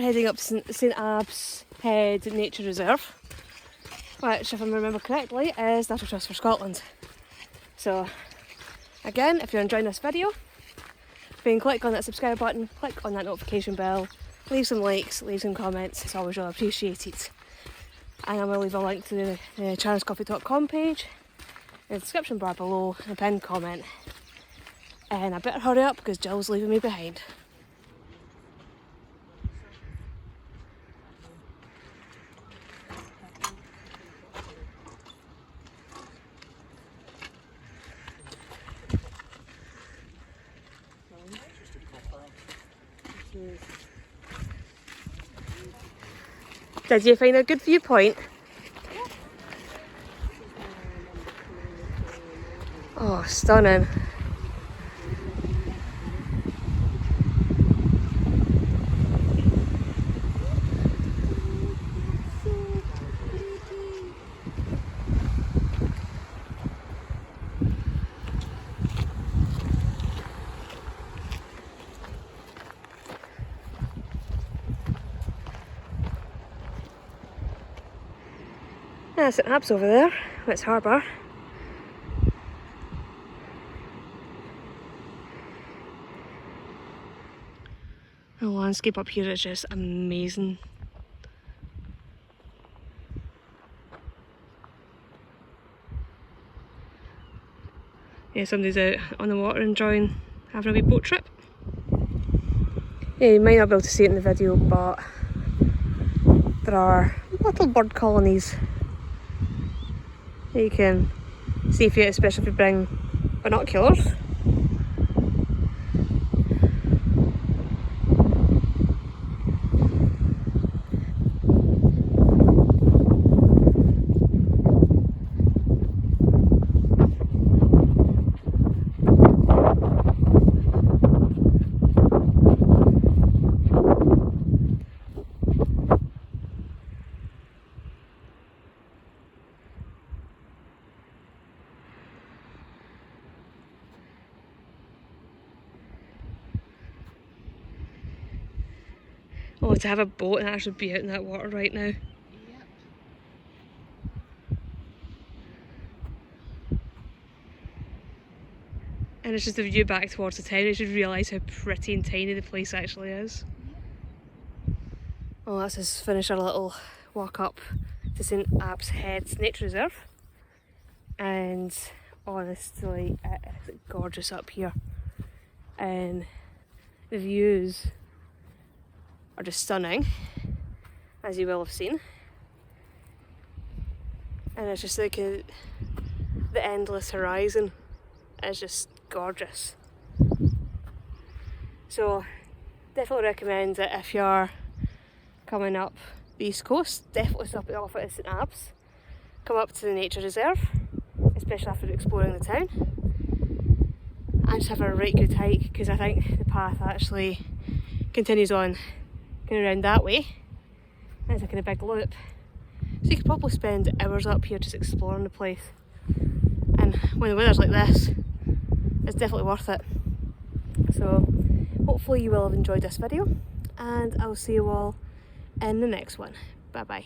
heading up to St Abbs Head Nature Reserve, which, if I remember correctly, is National Trust for Scotland. So again, if you're enjoying this video, you can click on that subscribe button, click on that notification bell, leave some likes, leave some comments, it's always really appreciated. And I'm going to leave a link to the charlescoffee.com page in the description bar below and a pinned comment. And I better hurry up because Jill's leaving me behind. Did you find a good viewpoint? Oh, stunning. Yeah, St Abbs over there, it's harbour. The landscape up here is just amazing. Yeah, somebody's out on the water enjoying having a wee boat trip. Yeah, you might not be able to see it in the video, but there are little bird colonies that you can see if you, especially if you bring binoculars. Oh, to have a boat and actually be out in that water right now. Yep. And it's just the view back towards the town. You should realise how pretty and tiny the place actually is. Well, let's just finish our little walk up to St Abbs Head Nature Reserve. And honestly, it's gorgeous up here. And the views are just stunning, as you will have seen. And it's just like the endless horizon is just gorgeous. So definitely recommend that if you're coming up the east coast, definitely stop off at St Abbs. Come up to the nature reserve, especially after exploring the town, and just have a right good hike, because I think the path actually continues on going around that way. It's a kind of big loop, so you could probably spend hours up here just exploring the place. And when the weather's like this, it's definitely worth it. So hopefully you will have enjoyed this video, and I'll see you all in the next one. Bye bye.